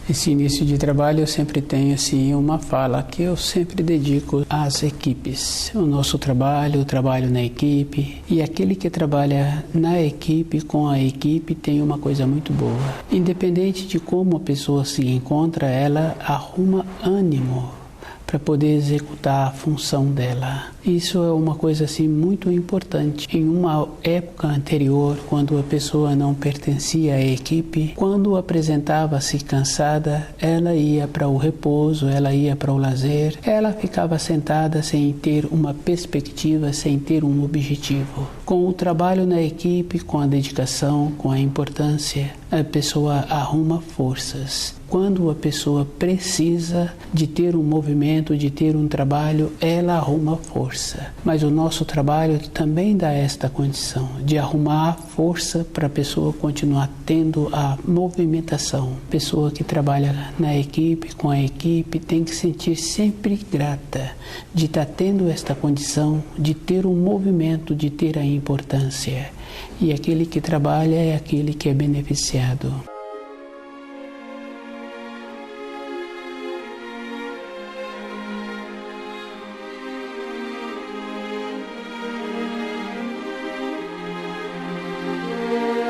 Esse início de trabalho eu sempre tenho assim uma fala que eu sempre dedico às equipes. O nosso trabalho, o trabalho na equipe, e aquele que trabalha na equipe, com a equipe, tem uma coisa muito boa. Independente de como a pessoa se encontra, ela arruma ânimo para poder executar a função dela. Isso é uma coisa assim muito importante. Em uma época anterior, quando a pessoa não pertencia à equipe, quando apresentava-se cansada, ela ia para o repouso, ela ia para o lazer, ela ficava sentada sem ter uma perspectiva, sem ter um objetivo. Com o trabalho na equipe, com a dedicação, com a importância, a pessoa arruma forças. Quando a pessoa precisa de ter um movimento, de ter um trabalho, ela arruma força. Mas o nosso trabalho também dá esta condição de arrumar força para a pessoa continuar tendo a movimentação. A pessoa que trabalha na equipe, com a equipe, tem que sentir sempre grata de estar tendo esta condição, de ter um movimento, de ter a importância. E aquele que trabalha é aquele que é beneficiado.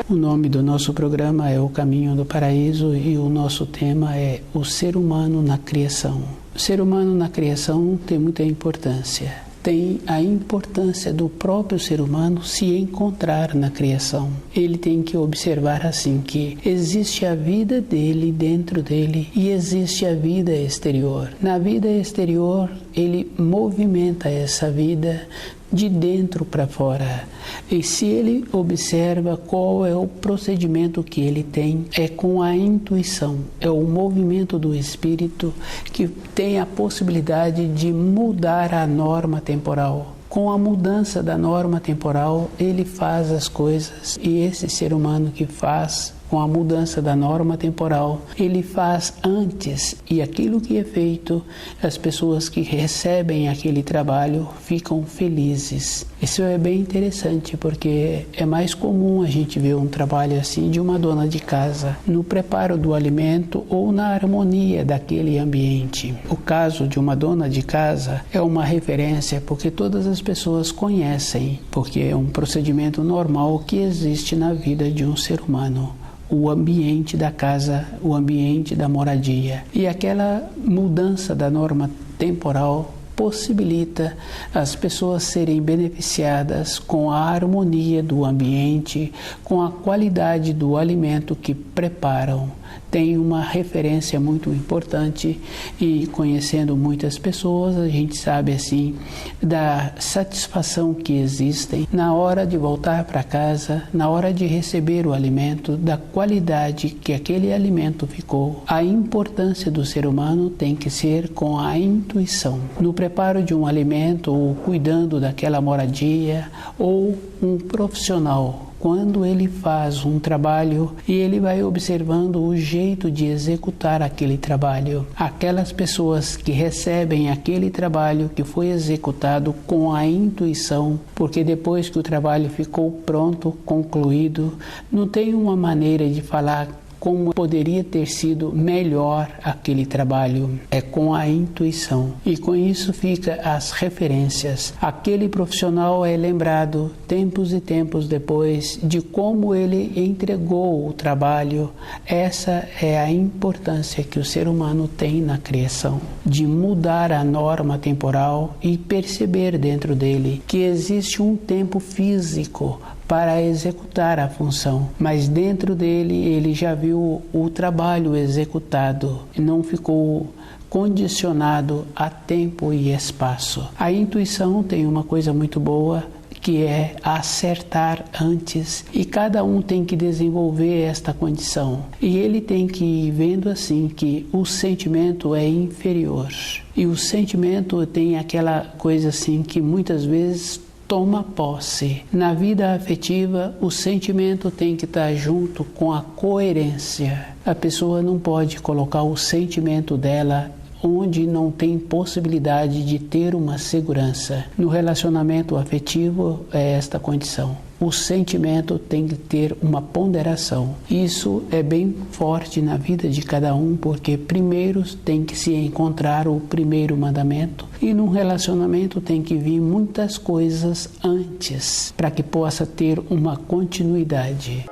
O nome do nosso programa é O Caminho do Paraíso e o nosso tema é o ser humano na criação. O ser humano na criação tem muita importância. Tem a importância do próprio ser humano se encontrar na criação. Ele tem que observar assim que existe a vida dele dentro dele e existe a vida exterior. Na vida exterior, ele movimenta essa vida de dentro para fora. E se ele observa qual é o procedimento que ele tem, é com a intuição, é o movimento do espírito que tem a possibilidade de mudar a norma temporal. Com a mudança da norma temporal, ele faz as coisas, e esse ser humano que faz com a mudança da norma temporal, ele faz antes, e aquilo que é feito, as pessoas que recebem aquele trabalho ficam felizes. Isso é bem interessante, porque é mais comum a gente ver um trabalho assim de uma dona de casa, no preparo do alimento ou na harmonia daquele ambiente. O caso de uma dona de casa é uma referência porque todas as pessoas conhecem, porque é um procedimento normal que existe na vida de um ser humano. O ambiente da casa, o ambiente da moradia. E aquela mudança da norma temporal possibilita as pessoas serem beneficiadas com a harmonia do ambiente, com a qualidade do alimento que preparam. Tem uma referência muito importante e conhecendo muitas pessoas, a gente sabe assim da satisfação que existem na hora de voltar para casa, na hora de receber o alimento, da qualidade que aquele alimento ficou. A importância do ser humano tem que ser com a intuição. No preparo de um alimento ou cuidando daquela moradia ou um profissional, quando ele faz um trabalho e ele vai observando o jeito de executar aquele trabalho. Aquelas pessoas que recebem aquele trabalho que foi executado com a intuição, porque depois que o trabalho ficou pronto, concluído, não tem uma maneira de falar como poderia ter sido melhor aquele trabalho. É com a intuição. E com isso fica as referências. Aquele profissional é lembrado tempos e tempos depois de como ele entregou o trabalho. Essa é a importância que o ser humano tem na criação, de mudar a norma temporal e perceber dentro dele que existe um tempo físico para executar a função, mas dentro dele ele já viu o trabalho executado e não ficou condicionado a tempo e espaço. A intuição tem uma coisa muito boa, que é acertar antes, e cada um tem que desenvolver esta condição. E ele tem que ir vendo assim que o sentimento é inferior. E o sentimento tem aquela coisa assim que muitas vezes toma posse. Na vida afetiva, o sentimento tem que estar junto com a coerência. A pessoa não pode colocar o sentimento dela onde não tem possibilidade de ter uma segurança. No relacionamento afetivo é esta condição. o sentimento tem que ter uma ponderação. Isso é bem forte na vida de cada um, porque primeiro tem que se encontrar o primeiro mandamento, e num relacionamento tem que vir muitas coisas antes para que possa ter uma continuidade.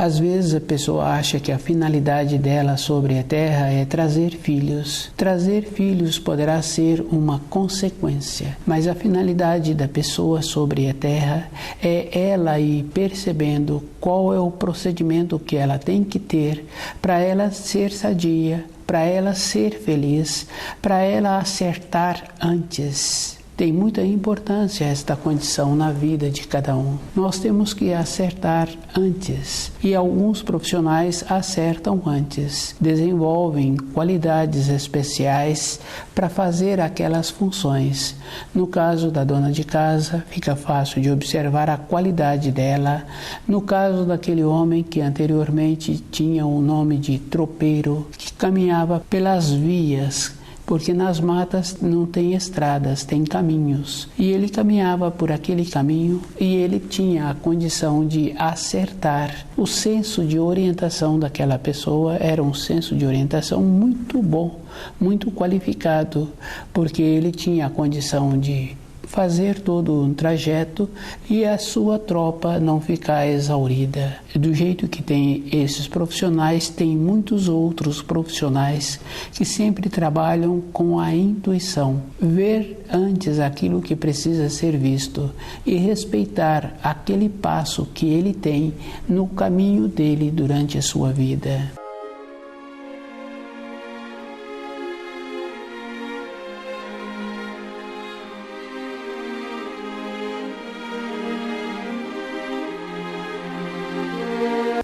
Às vezes a pessoa acha que a finalidade dela sobre a terra é trazer filhos. Trazer filhos poderá ser uma consequência, mas a finalidade da pessoa sobre a terra é ela ir percebendo qual é o procedimento que ela tem que ter para ela ser sadia, para ela ser feliz, para ela acertar antes. Tem muita importância esta condição na vida de cada um. Nós temos que acertar antes, e alguns profissionais acertam antes, desenvolvem qualidades especiais para fazer aquelas funções. No caso da dona de casa, fica fácil de observar a qualidade dela. No caso daquele homem que anteriormente tinha o nome de tropeiro, que caminhava pelas vias, porque nas matas não tem estradas, tem caminhos. E ele caminhava por aquele caminho e ele tinha a condição de acertar. O senso de orientação daquela pessoa era um senso de orientação muito bom, muito qualificado, porque ele tinha a condição de fazer todo um trajeto e a sua tropa não ficar exaurida. Do jeito que tem esses profissionais, tem muitos outros profissionais que sempre trabalham com a intuição, ver antes aquilo que precisa ser visto e respeitar aquele passo que ele tem no caminho dele durante a sua vida.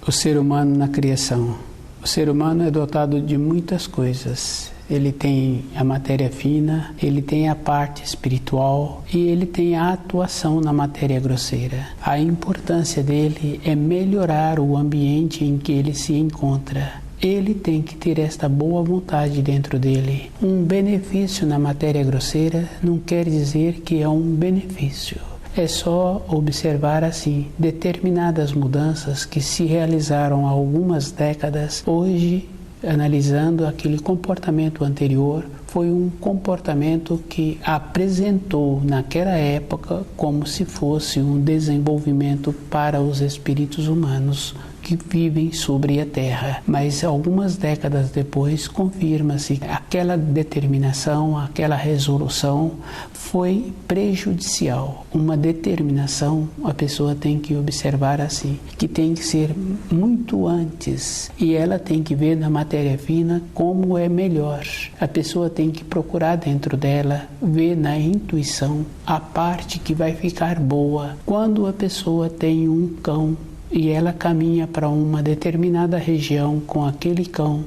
O ser humano na criação. O ser humano é dotado de muitas coisas. Ele tem a matéria fina, ele tem a parte espiritual e ele tem a atuação na matéria grosseira. A importância dele é melhorar o ambiente em que ele se encontra. Ele tem que ter esta boa vontade dentro dele. Um benefício na matéria grosseira não quer dizer que é um benefício. É só observar assim determinadas mudanças que se realizaram há algumas décadas. Hoje, analisando aquele comportamento anterior, foi um comportamento que apresentou naquela época como se fosse um desenvolvimento para os espíritos humanos que vivem sobre a Terra. Mas algumas décadas depois confirma-se que aquela determinação, aquela resolução foi prejudicial. Uma determinação a pessoa tem que observar assim, que tem que ser muito antes, e ela tem que ver na matéria fina como é melhor. A pessoa tem que procurar dentro dela, ver na intuição a parte que vai ficar boa. Quando a pessoa tem um cão e ela caminha para uma determinada região com aquele cão,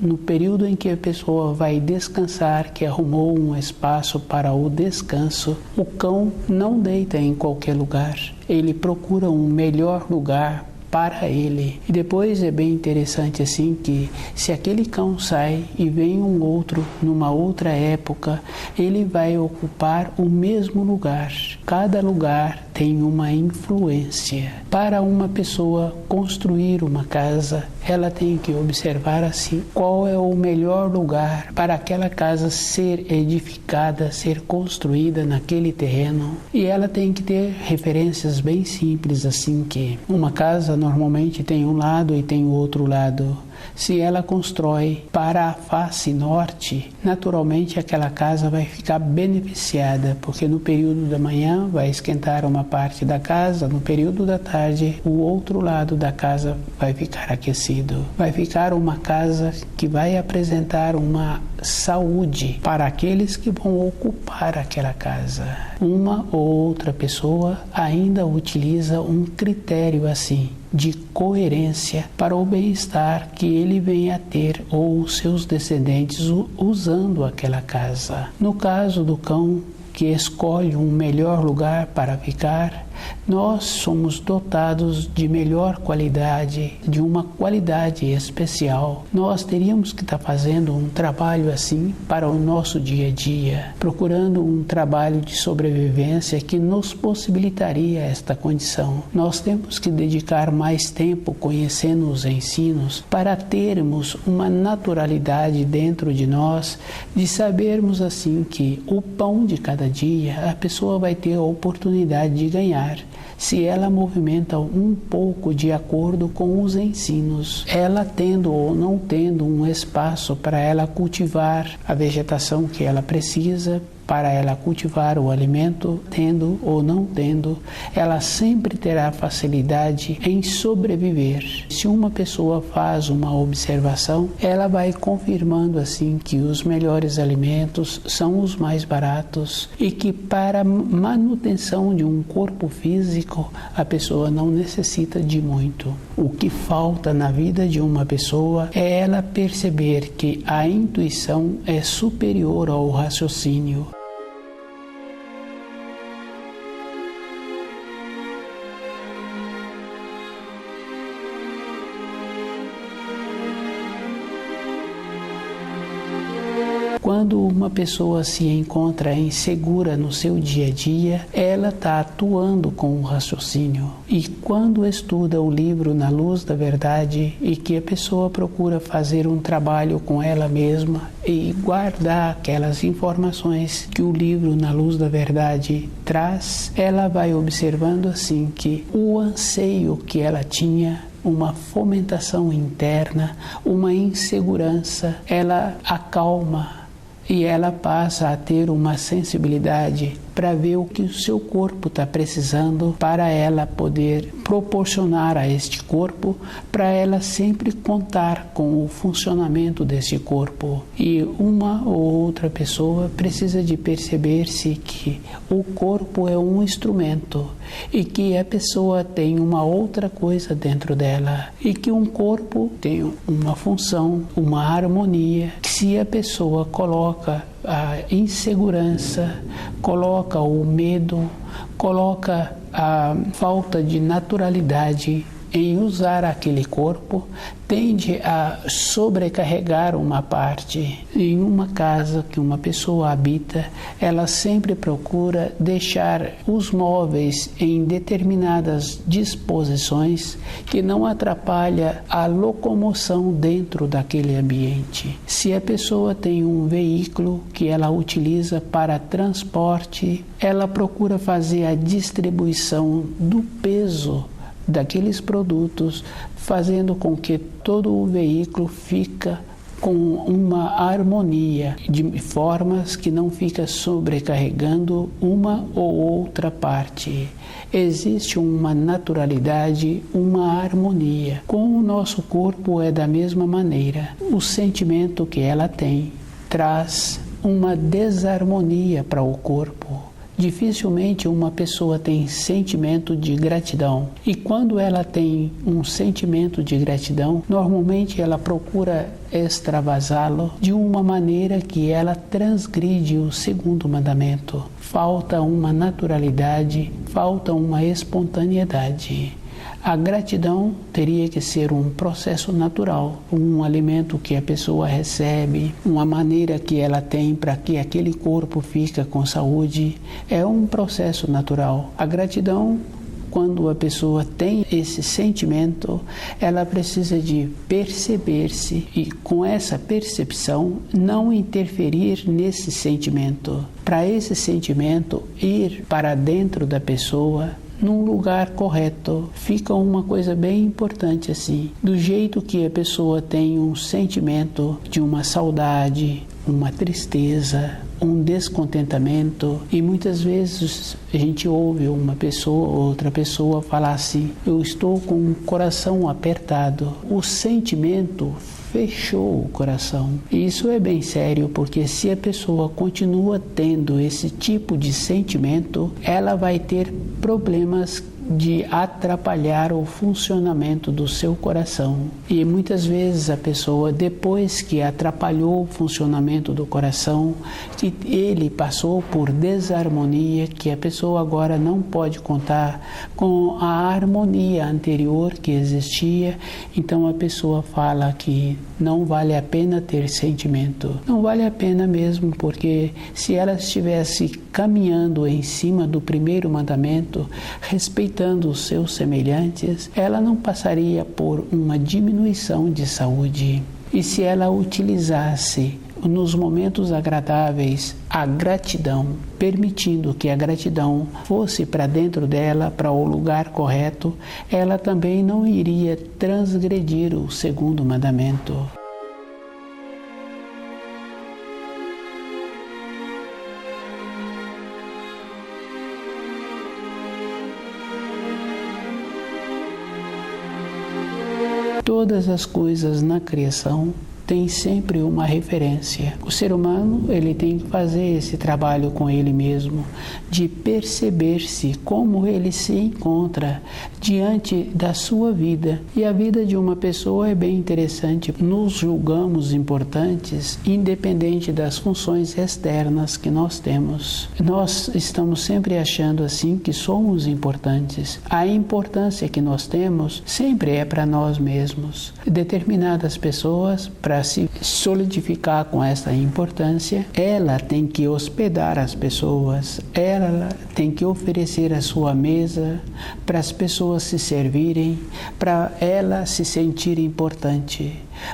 no período em que a pessoa vai descansar, que arrumou um espaço para o descanso, o cão não deita em qualquer lugar, ele procura um melhor lugar para ele. E depois é bem interessante assim que se aquele cão sai e vem um outro numa outra época, ele vai ocupar o mesmo lugar. Cada lugar tem uma influência. Para uma pessoa construir uma casa, ela tem que observar assim qual é o melhor lugar para aquela casa ser edificada, ser construída naquele terreno. E ela tem que ter referências bem simples assim, que uma casa normalmente tem um lado e tem o outro lado. Se ela constrói para a face norte, naturalmente aquela casa vai ficar beneficiada, porque no período da manhã vai esquentar uma parte da casa, no período da tarde o outro lado da casa vai ficar aquecido. Vai ficar uma casa que vai apresentar uma saúde para aqueles que vão ocupar aquela casa. Uma ou outra pessoa ainda utiliza um critério assim de coerência para o bem-estar que ele venha a ter ou os seus descendentes usando aquela casa. No caso do cão que escolhe um melhor lugar para ficar, Nós somos dotados de melhor qualidade, de uma qualidade especial. Nós teríamos que estar fazendo um trabalho assim para o nosso dia a dia, procurando um trabalho de sobrevivência que nos possibilitaria esta condição. Nós temos que dedicar mais tempo conhecendo os ensinos para termos uma naturalidade dentro de nós, de sabermos assim que o pão de cada dia a pessoa vai ter a oportunidade de ganhar, se ela movimenta um pouco de acordo com os ensinos, ela tendo ou não tendo um espaço para ela cultivar a vegetação que ela precisa, para ela cultivar o alimento, tendo ou não tendo, ela sempre terá facilidade em sobreviver. Se uma pessoa faz uma observação, ela vai confirmando assim que os melhores alimentos são os mais baratos e que para manutenção de um corpo físico, a pessoa não necessita de muito. O que falta na vida de uma pessoa é ela perceber que a intuição é superior ao raciocínio. Quando uma pessoa se encontra insegura no seu dia a dia, ela está atuando com o raciocínio. E quando estuda o livro Na Luz da Verdade e que a pessoa procura fazer um trabalho com ela mesma e guardar aquelas informações que o livro Na Luz da Verdade traz, ela vai observando assim que o anseio que ela tinha, uma fomentação interna, uma insegurança, ela acalma e ela passa a ter uma sensibilidade para ver o que o seu corpo está precisando, para ela poder proporcionar a este corpo, para ela sempre contar com o funcionamento desse corpo. E uma ou outra pessoa precisa de perceber-se que o corpo é um instrumento e que a pessoa tem uma outra coisa dentro dela e que um corpo tem uma função, uma harmonia, que se a pessoa coloca a insegurança, coloca o medo, coloca a falta de naturalidade em usar aquele corpo, tende a sobrecarregar uma parte. Em uma casa que uma pessoa habita, ela sempre procura deixar os móveis em determinadas disposições que não atrapalha a locomoção dentro daquele ambiente. Se a pessoa tem um veículo que ela utiliza para transporte, ela procura fazer a distribuição do peso daqueles produtos, fazendo com que todo o veículo fica com uma harmonia, de formas que não fica sobrecarregando uma ou outra parte. Existe uma naturalidade, uma harmonia. Com o nosso corpo é da mesma maneira. O sentimento que ela tem traz uma desarmonia para o corpo. Dificilmente uma pessoa tem sentimento de gratidão. E quando ela tem um sentimento de gratidão, normalmente ela procura extravasá-lo de uma maneira que ela transgride o segundo mandamento. Falta uma naturalidade, falta uma espontaneidade. A gratidão teria que ser um processo natural, um alimento que a pessoa recebe, uma maneira que ela tem para que aquele corpo fique com saúde, é um processo natural. A gratidão, quando a pessoa tem esse sentimento, ela precisa de perceber-se e, com essa percepção, não interferir nesse sentimento. Para esse sentimento ir para dentro da pessoa, num lugar correto, fica uma coisa bem importante assim. Do jeito que a pessoa tem um sentimento de uma saudade, uma tristeza, um descontentamento, e muitas vezes a gente ouve uma pessoa, outra pessoa falar assim: eu estou com o coração apertado. O sentimento fechou o coração. E isso é bem sério, porque se a pessoa continua tendo esse tipo de sentimento, ela vai ter problemas de atrapalhar o funcionamento do seu coração. E muitas vezes a pessoa, depois que atrapalhou o funcionamento do coração, que ele passou por desarmonia, que a pessoa agora não pode contar com a harmonia anterior que existia, então a pessoa fala que não vale a pena ter sentimento. Não vale a pena mesmo, porque se ela estivesse caminhando em cima do primeiro mandamento, respeitando os seus semelhantes, ela não passaria por uma diminuição de saúde. E se ela utilizasse nos momentos agradáveis a gratidão, permitindo que a gratidão fosse para dentro dela, para o lugar correto, ela também não iria transgredir o segundo mandamento. Todas as coisas na criação tem sempre uma referência. O ser humano, ele tem que fazer esse trabalho com ele mesmo, de perceber-se como ele se encontra diante da sua vida. E a vida de uma pessoa é bem interessante. Nos julgamos importantes, independente das funções externas que nós temos. Nós estamos sempre achando assim que somos importantes. A importância que nós temos sempre é para nós mesmos. Determinadas pessoas, para se solidificar com essa importância, ela tem que hospedar as pessoas, ela tem que oferecer a sua mesa para as pessoas se servirem, para ela se sentir importante.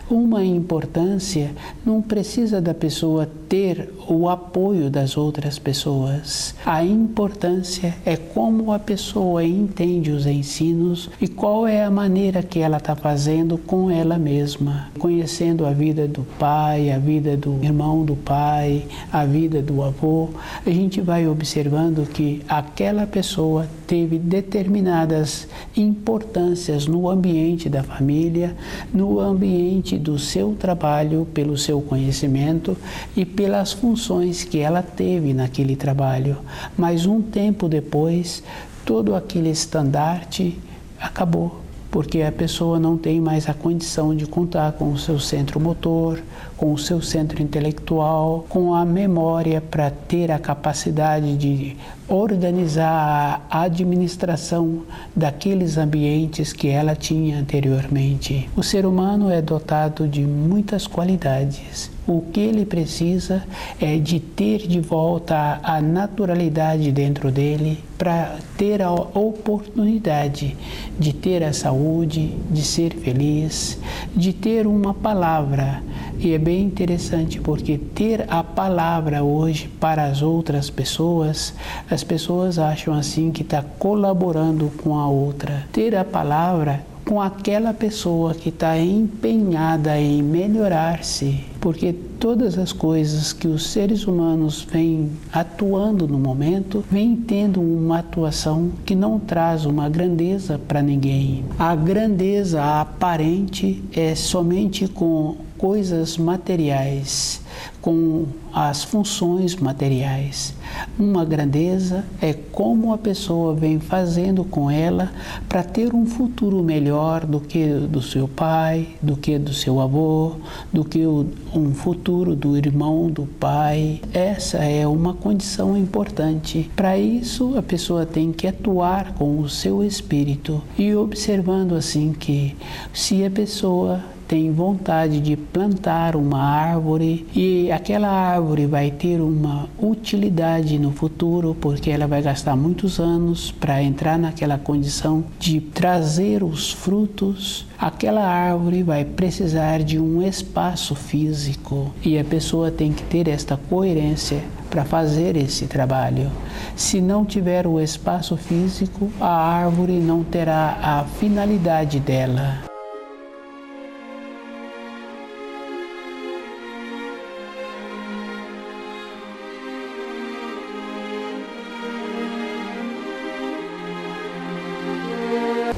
Uma importância não precisa da pessoa ter o apoio das outras pessoas. A importância é como a pessoa entende os ensinos e qual é a maneira que ela está fazendo com ela mesma. Conhecendo a vida do pai, a vida do irmão do pai, a vida do avô, a gente vai observando que aquela pessoa teve determinadas importâncias no ambiente da família, no ambiente do seu trabalho, pelo seu conhecimento e pelas funções que ela teve naquele trabalho. Mas um tempo depois, todo aquele estandarte acabou, porque a pessoa não tem mais a condição de contar com o seu centro motor, com o seu centro intelectual, com a memória para ter a capacidade de organizar a administração daqueles ambientes que ela tinha anteriormente. O ser humano é dotado de muitas qualidades. O que ele precisa é de ter de volta a naturalidade dentro dele para ter a oportunidade de ter a saúde, de ser feliz, de ter uma palavra. E é bem interessante porque ter a palavra hoje para as outras pessoas, as pessoas acham assim que está colaborando com a outra. Ter a palavra com aquela pessoa que está empenhada em melhorar-se, porque todas as coisas que os seres humanos vêm atuando no momento, vêm tendo uma atuação que não traz uma grandeza para ninguém. A grandeza aparente é somente com coisas materiais, com as funções materiais. Uma grandeza é como a pessoa vem fazendo com ela para ter um futuro melhor do que do seu pai, do que do seu avô, do que um futuro do irmão do pai. Essa é uma condição importante. Para isso, a pessoa tem que atuar com o seu espírito e observando assim que se a pessoa tem vontade de plantar uma árvore e aquela árvore vai ter uma utilidade no futuro, porque ela vai gastar muitos anos para entrar naquela condição de trazer os frutos, aquela árvore vai precisar de um espaço físico e a pessoa tem que ter esta coerência para fazer esse trabalho. Se não tiver o espaço físico, a árvore não terá a finalidade dela.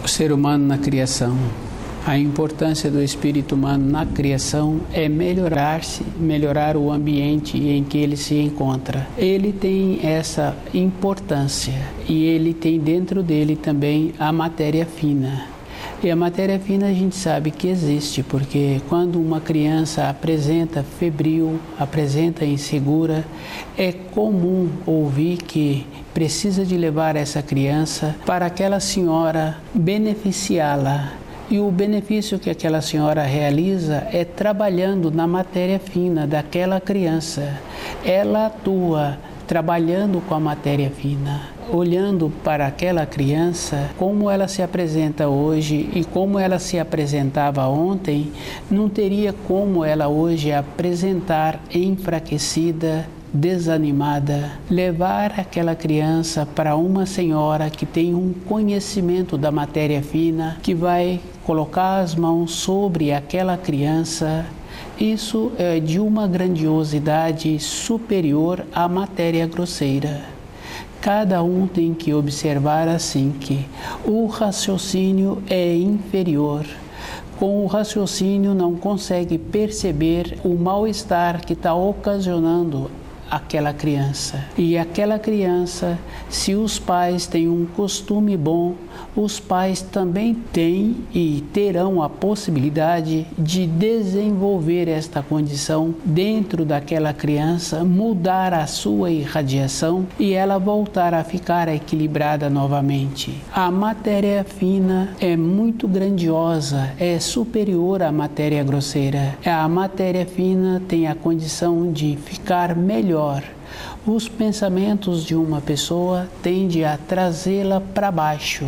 O ser humano na criação A importância do espírito humano na criação é melhorar-se, melhorar o ambiente em que ele se encontra. Ele tem essa importância e ele tem dentro dele também a matéria fina. E a matéria fina a gente sabe que existe, porque quando uma criança apresenta febril, apresenta insegura, é comum ouvir que precisa de levar essa criança para aquela senhora beneficiá-la. E o benefício que aquela senhora realiza é trabalhando na matéria fina daquela criança. Ela atua trabalhando com a matéria fina, olhando para aquela criança, como ela se apresenta hoje e como ela se apresentava ontem, não teria como ela hoje apresentar enfraquecida, desanimada. Levar aquela criança para uma senhora que tem um conhecimento da matéria fina, que vai colocar as mãos sobre aquela criança. Isso é de uma grandiosidade superior à matéria grosseira. Cada um tem que observar assim que o raciocínio é inferior. Com o raciocínio não consegue perceber o mal-estar que está ocasionando aquela criança. E aquela criança, se os pais têm um costume bom, os pais também têm e terão a possibilidade de desenvolver esta condição dentro daquela criança, mudar a sua irradiação e ela voltar a ficar equilibrada novamente. A matéria fina é muito grandiosa, é superior à matéria grosseira. A matéria fina tem a condição de ficar melhor. Os pensamentos de uma pessoa tendem a trazê-la para baixo.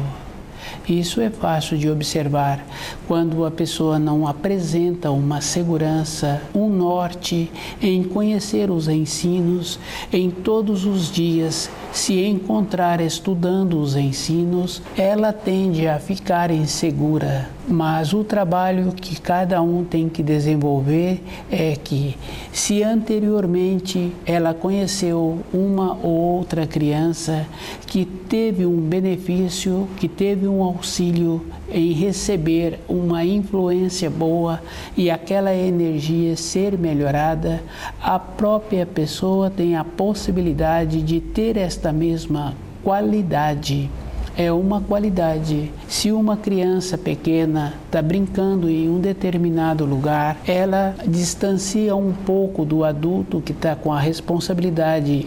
Isso é fácil de observar quando a pessoa não apresenta uma segurança, um norte em conhecer os ensinos, em todos os dias se encontrar estudando os ensinos, ela tende a ficar insegura. Mas o trabalho que cada um tem que desenvolver é que, se anteriormente ela conheceu uma ou outra criança que teve um benefício, que teve um auxílio em receber uma influência boa e aquela energia ser melhorada, a própria pessoa tem a possibilidade de ter esta mesma qualidade. É uma qualidade. Se uma criança pequena está brincando em um determinado lugar, ela distancia um pouco do adulto que está com a responsabilidade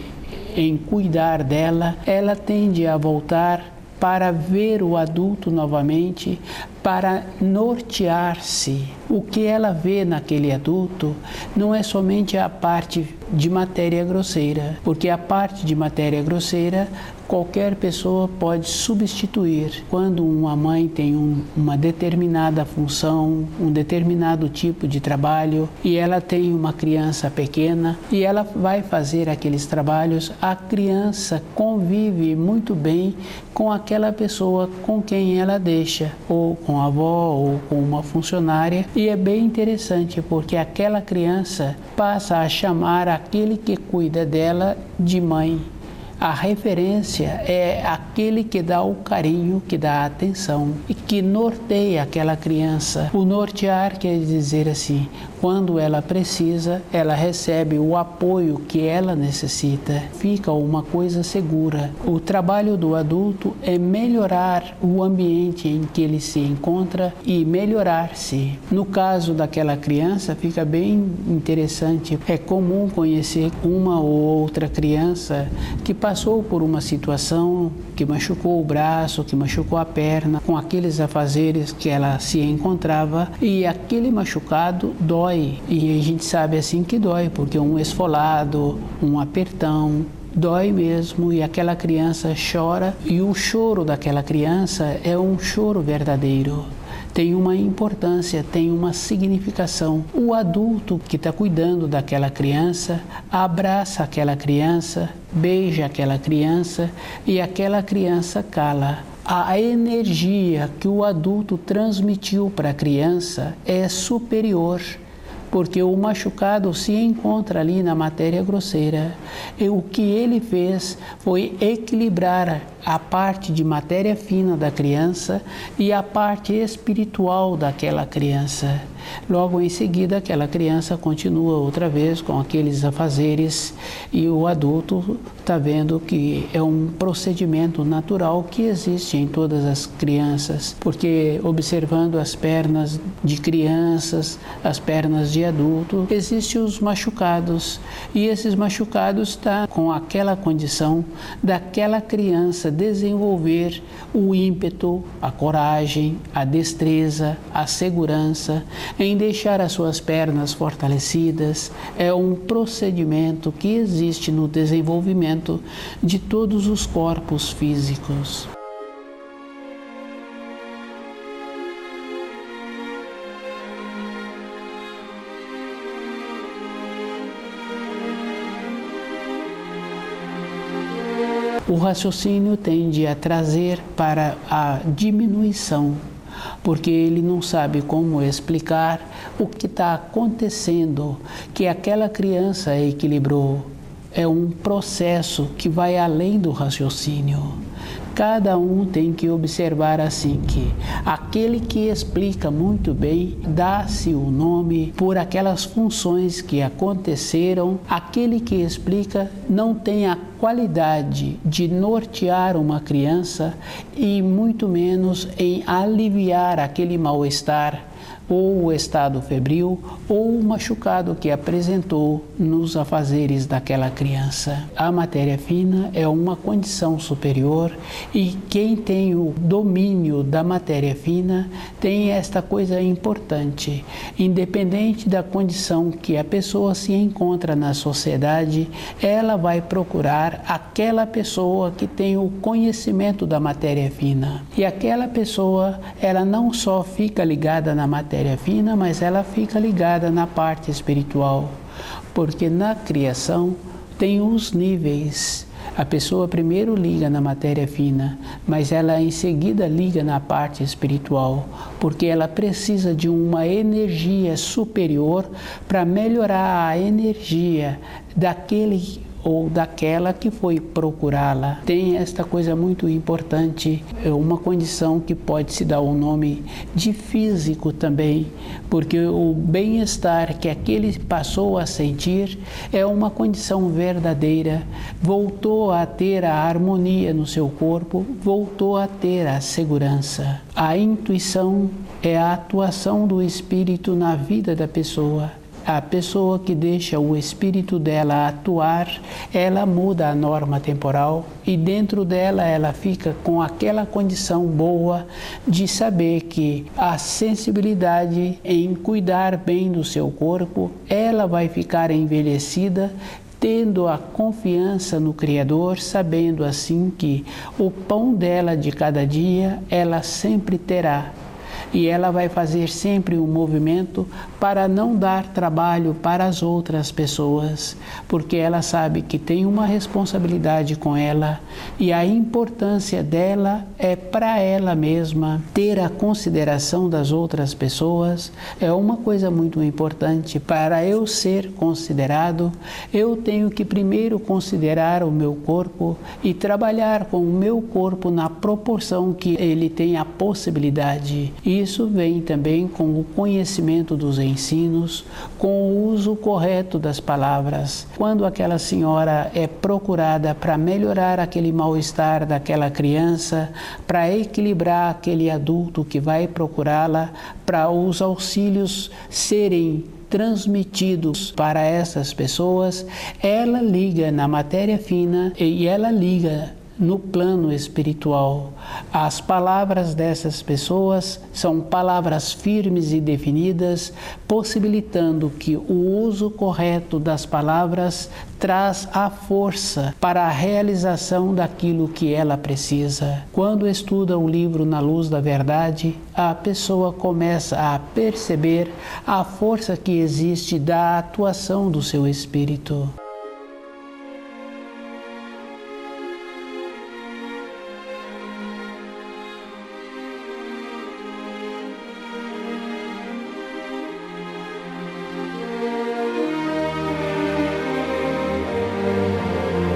em cuidar dela, ela tende a voltar para ver o adulto novamente, para nortear-se. O que ela vê naquele adulto não é somente a parte de matéria grosseira, porque a parte de matéria grosseira qualquer pessoa pode substituir. Quando uma mãe tem uma determinada função, um determinado tipo de trabalho e ela tem uma criança pequena e ela vai fazer aqueles trabalhos, a criança convive muito bem com aquela pessoa com quem ela deixa, ou com a avó, ou com uma funcionária, e é bem interessante porque aquela criança passa a chamar aquele que cuida dela de mãe. A referência é aquele que dá o carinho, que dá a atenção e que norteia aquela criança. O nortear quer dizer assim, quando ela precisa, ela recebe o apoio que ela necessita. Fica uma coisa segura. O trabalho do adulto é melhorar o ambiente em que ele se encontra e melhorar-se. No caso daquela criança, fica bem interessante. É comum conhecer uma ou outra criança que passou por uma situação que machucou o braço, que machucou a perna, com aqueles afazeres que ela se encontrava, e aquele machucado dói. E a gente sabe assim que dói, porque um esfolado, um apertão, dói mesmo, e aquela criança chora, e o choro daquela criança é um choro verdadeiro. Tem uma importância, tem uma significação. O adulto que está cuidando daquela criança, abraça aquela criança, beija aquela criança e aquela criança cala. A energia que o adulto transmitiu para a criança é superior. porque o machucado se encontra ali na matéria grosseira. E o que ele fez foi equilibrar a parte de matéria fina da criança e a parte espiritual daquela criança. Logo em seguida, aquela criança continua outra vez com aqueles afazeres e o adulto está vendo que é um procedimento natural que existe em todas as crianças, porque observando as pernas de crianças, as pernas de adulto, existem os machucados e esses machucados estão com aquela condição daquela criança desenvolver o ímpeto, a coragem, a destreza, a segurança em deixar as suas pernas fortalecidas. É um procedimento que existe no desenvolvimento de todos os corpos físicos. O raciocínio tende a trazer para a diminuição, porque ele não sabe como explicar o que está acontecendo, que aquela criança equilibrou. É um processo que vai além do raciocínio. Cada um tem que observar assim que aquele que explica muito bem, dá-se o nome por aquelas funções que aconteceram. Aquele que explica não tem a qualidade de nortear uma criança e muito menos em aliviar aquele mal-estar ou o estado febril, ou o machucado que apresentou nos afazeres daquela criança. A matéria fina é uma condição superior e quem tem o domínio da matéria fina tem esta coisa importante. Independente da condição que a pessoa se encontra na sociedade, ela vai procurar aquela pessoa que tem o conhecimento da matéria fina. E aquela pessoa, ela não só fica ligada na matéria fina, mas ela fica ligada na parte espiritual, porque na criação tem os níveis. A pessoa primeiro liga na matéria fina, mas ela em seguida liga na parte espiritual, porque ela precisa de uma energia superior para melhorar a energia daquele ou daquela que foi procurá-la. Tem esta coisa muito importante, uma condição que pode se dar o nome de físico também, porque o bem-estar que aquele passou a sentir é uma condição verdadeira, voltou a ter a harmonia no seu corpo, voltou a ter a segurança. A intuição é a atuação do espírito na vida da pessoa. A pessoa que deixa o espírito dela atuar, ela muda a norma temporal e dentro dela ela fica com aquela condição boa de saber que a sensibilidade em cuidar bem do seu corpo, ela vai ficar envelhecida, tendo a confiança no Criador, sabendo assim que o pão dela de cada dia ela sempre terá. E ela vai fazer sempre um movimento para não dar trabalho para as outras pessoas, porque ela sabe que tem uma responsabilidade com ela e a importância dela é para ela mesma. Ter a consideração das outras pessoas é uma coisa muito importante. Para eu ser considerado, eu tenho que primeiro considerar o meu corpo e trabalhar com o meu corpo na proporção que ele tem a possibilidade. Isso vem também com o conhecimento dos ensinos, com o uso correto das palavras. Quando aquela senhora é procurada para melhorar aquele mal-estar daquela criança, para equilibrar aquele adulto que vai procurá-la, para os auxílios serem transmitidos para essas pessoas, ela liga na matéria fina e ela liga no plano espiritual. As palavras dessas pessoas são palavras firmes e definidas, possibilitando que o uso correto das palavras traz a força para a realização daquilo que ela precisa. Quando estuda o livro Na Luz da Verdade, a pessoa começa a perceber a força que existe da atuação do seu espírito.